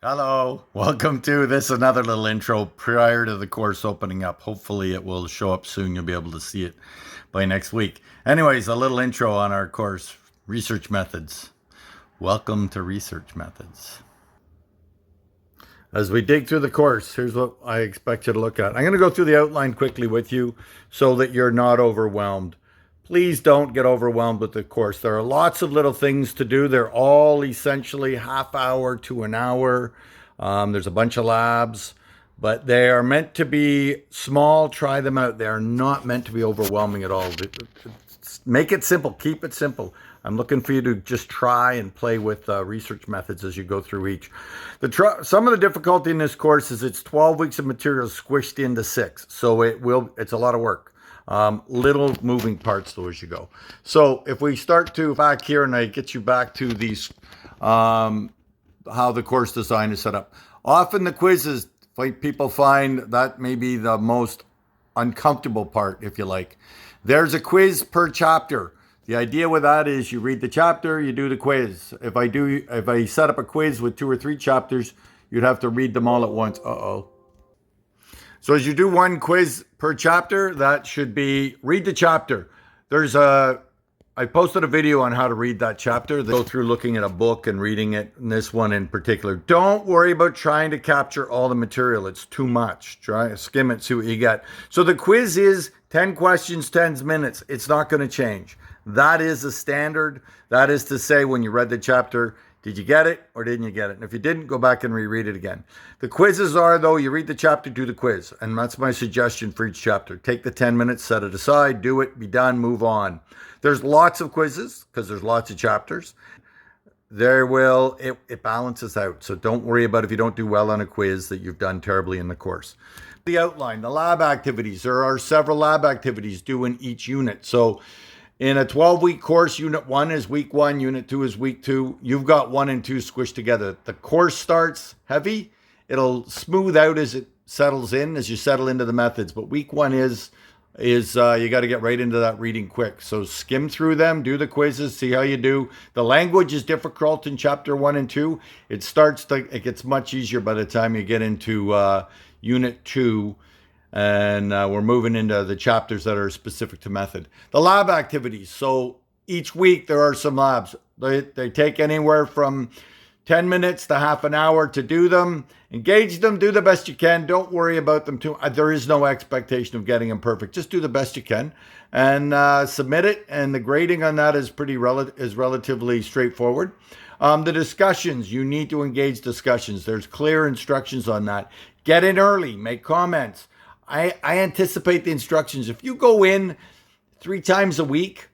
Hello, welcome to this another little intro prior to the course opening up. Hopefully it will show up soon. You'll be able to see it by next week. Anyways, a little intro on our course, Research Methods. Welcome to Research Methods. As we dig through the course, here's what I expect you to look at. I'm going to go through the outline quickly with you so that you're not overwhelmed. Please don't get overwhelmed with the course. There are lots of little things to do. They're all essentially half hour to an hour. There's a bunch of labs, but they are meant to be small. Try them out. They are not meant to be overwhelming at all. Make it simple. Keep it simple. I'm looking for you to just try and play with research methods as you go through each. Some of the difficulty in this course is it's 12 weeks of material squished into 6. So it's a lot of work. Little moving parts though as you go. So if we start to back here and I get you back to these, how the course design is set up. Often the quizzes, people find that may be the most uncomfortable part, if you like. There's a quiz per chapter. The idea with that is you read the chapter, you do the quiz. If I set up a quiz with 2 or 3 chapters, you'd have to read them all at once. So as you do one quiz per chapter, that should be read the chapter. I posted a video on how to read that chapter. Go through looking at a book and reading it, and this one in particular. Don't worry about trying to capture all the material. It's too much. Try to skim it, see what you get. So the quiz is 10 questions, 10 minutes. It's not going to change. That is a standard. That is to say, when you read the chapter, did you get it or didn't you get it? And if you didn't, go back and reread it again. The quizzes are, though, you read the chapter, do the quiz. And that's my suggestion for each chapter. Take the 10 minutes, set it aside, do it, be done, move on. There's lots of quizzes because there's lots of chapters. It balances out. So don't worry about if you don't do well on a quiz that you've done terribly in the course. The outline, the lab activities. There are several lab activities due in each unit. So in a 12-week course, Unit 1 is week 1, Unit 2 is week 2. You've got 1 and 2 squished together. The course starts heavy. It'll smooth out as it settles in, as you settle into the methods. But week 1 is you got to get right into that reading quick. So skim through them, do the quizzes, see how you do. The language is difficult in Chapter 1 and 2. It gets much easier by the time you get into Unit 2. And we're moving into the chapters that are specific to method. The lab activities. So each week there are some labs. They take anywhere from 10 minutes to half an hour to do them. Engage them, do the best you can. Don't worry about them too. There is no expectation of getting them perfect. Just do the best you can and submit it. And the grading on that is relatively straightforward. The discussions, you need to engage discussions. There's clear instructions on that. Get in early, make comments. I anticipate the instructions. If you go in 3 times a week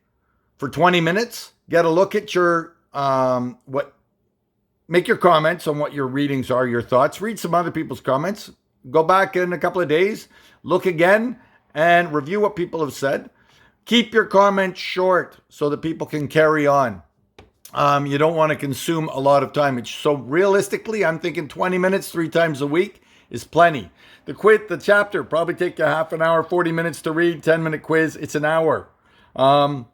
for 20 minutes, get a look at your, make your comments on what your readings are, your thoughts. Read some other people's comments. Go back in a couple of days, look again, and review what people have said. Keep your comments short so that people can carry on. You don't want to consume a lot of time. So realistically, I'm thinking 20 minutes 3 times a week is plenty. The chapter probably take you half an hour, 40 minutes to read, 10-minute quiz. It's an hour. The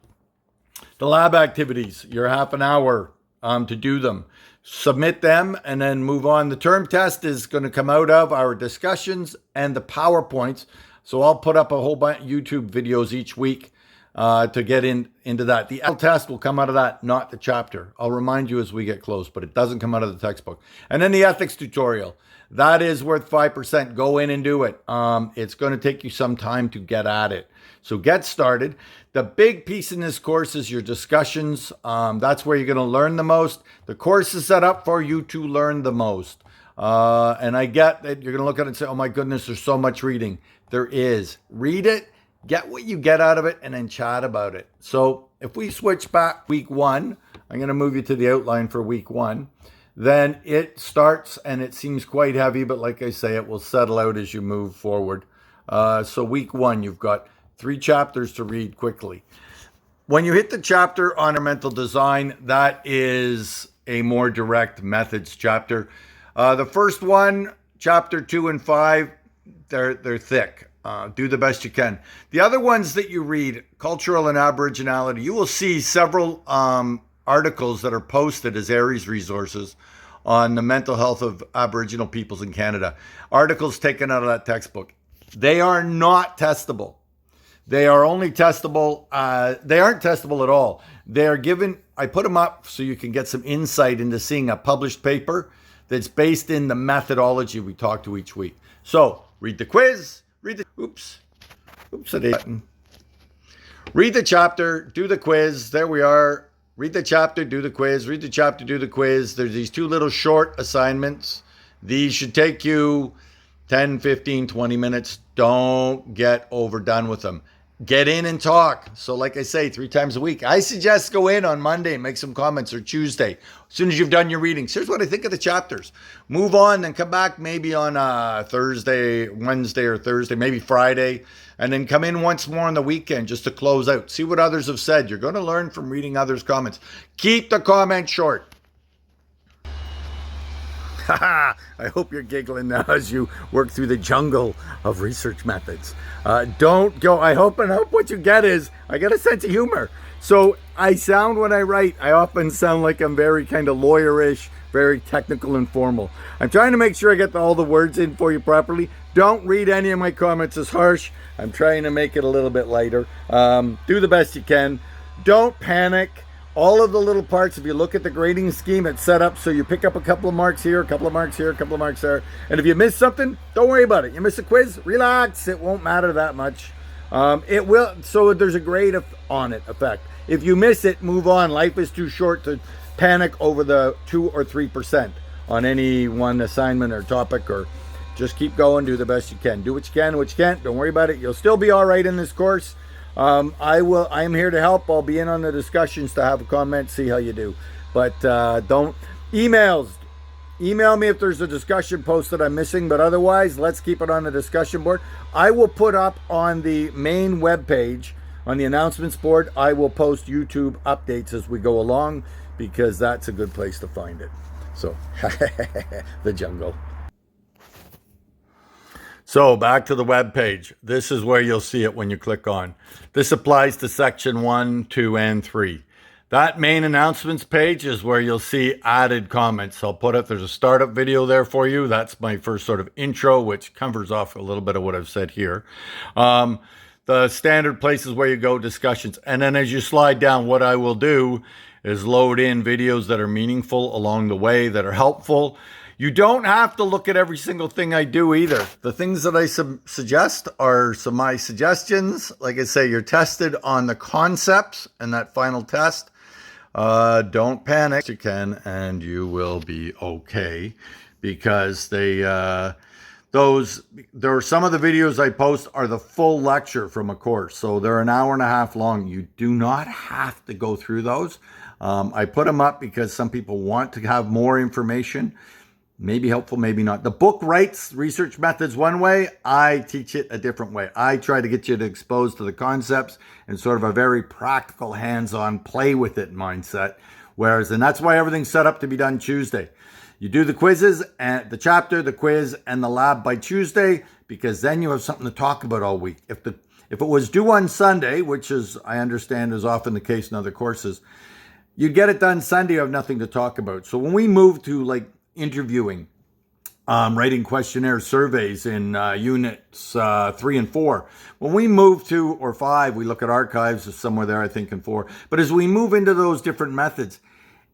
lab activities, you're half an hour to do them. Submit them and then move on. The term test is going to come out of our discussions and the PowerPoints. So I'll put up a whole bunch of YouTube videos each week to get into that. The L test will come out of that, not the chapter. I'll remind you as we get close, but it doesn't come out of the textbook. And then the ethics tutorial. That is worth 5%. Go in and do it. It's going to take you some time to get at it. So get started. The big piece in this course is your discussions. That's where you're going to learn the most. The course is set up for you to learn the most. And I get that you're going to look at it and say, oh my goodness, there's so much reading. There is. Read it, get what you get out of it, and then chat about it. So if we switch back week 1, I'm going to move you to the outline for week 1. Then it starts and it seems quite heavy, but like I say, it will settle out as you move forward. So week 1, you've got 3 chapters to read quickly. When you hit the chapter on environmental design, that is a more direct methods chapter. The first one, chapter 2 and 5, they're thick. Do the best you can. The other ones that you read, cultural and aboriginality, you will see several articles that are posted as Aries resources on the mental health of Aboriginal peoples in Canada. Articles taken out of that textbook. They are not testable. They are only testable. They aren't testable at all. They are given, I put them up so you can get some insight into seeing a published paper that's based in the methodology we talk to each week. So read the quiz, oops, I didn't. Read the chapter, do the quiz. There we are. Read the chapter, do the quiz. Read the chapter, do the quiz. There's these two little short assignments. These should take you 10, 15, 20 minutes. Don't get overdone with them. Get in and talk. So like I say, 3 times a week. I suggest go in on Monday and make some comments, or Tuesday, as soon as you've done your readings. Here's what I think of the chapters. Move on and come back maybe on Thursday, Wednesday or Thursday, maybe Friday, and then come in once more on the weekend just to close out. See what others have said. You're going to learn from reading others' comments. Keep the comments short. I hope you're giggling now as you work through the jungle of research methods. Don't go. I hope what you get is, I get a sense of humor. So I sound, when I write, I often sound like I'm very kind of lawyerish, very technical and formal. I'm trying to make sure I get all the words in for you properly. Don't read any of my comments as harsh. I'm trying to make it a little bit lighter. Do the best you can. Don't panic. All of the little parts, if you look at the grading scheme, it's set up so you pick up a couple of marks here, a couple of marks here, a couple of marks there. And if you miss something, don't worry about it. You miss a quiz, relax. It won't matter that much. It will. So there's a grade on it effect. If you miss it, move on. Life is too short to panic over the 2 or 3% on any one assignment or topic, or just keep going. Do the best you can. Do what you can, what you can't. Don't worry about it. You'll still be all right in this course. I am here to help. I'll be in on the discussions to have a comment, see how you do. But don't email me if there's a discussion post that I'm missing. But otherwise, let's keep it on the discussion board. I will put up on the main web page, on the announcements board, I will post YouTube updates as we go along, because that's a good place to find it. So the jungle. So back to the web page. This is where you'll see it when you click on. This applies to section 1, 2, and 3. That main announcements page is where you'll see added comments. I'll put it, there's a startup video there for you. That's my first sort of intro, which covers off a little bit of what I've said here. The standard places where you go, discussions. And then as you slide down, what I will do is load in videos that are meaningful along the way, that are helpful. You don't have to look at every single thing I do either. The things that I suggest are some of my suggestions. Like I say, you're tested on the concepts in that final test. Don't panic. You can, and you will be okay, because there are some of the videos I post are the full lecture from a course. So they're an hour and a half long. You do not have to go through those. I put them up because some people want to have more information. Maybe helpful, maybe not. The book writes research methods one way. I teach it a different way. I try to get you to expose to the concepts in sort of a very practical, hands-on, play with it mindset. And that's why everything's set up to be done Tuesday. You do the quizzes, and the chapter, the quiz, and the lab by Tuesday, because then you have something to talk about all week. If it was due on Sunday, which is, I understand, is often the case in other courses, you'd get it done Sunday, you have nothing to talk about. So when we move to like interviewing, writing questionnaire surveys in units 3 and 4. When we move to, or 5, we look at archives, somewhere there, I think, in 4. But as we move into those different methods,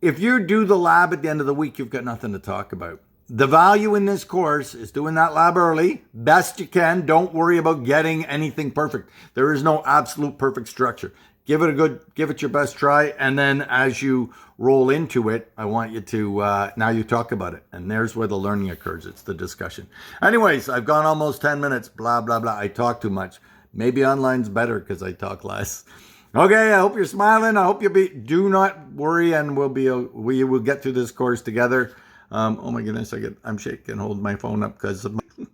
if you do the lab at the end of the week, you've got nothing to talk about. The value in this course is doing that lab early, best you can. Don't worry about getting anything perfect. There is no absolute perfect structure. Give it your best try. And then as you roll into it, I want you to, now you talk about it. And there's where the learning occurs. It's the discussion. Anyways, I've gone almost 10 minutes, blah, blah, blah. I talk too much. Maybe online's better because I talk less. Okay, I hope you're smiling. I hope do not worry, and we will get through this course together. Oh my goodness, I'm shaking, hold my phone up because of my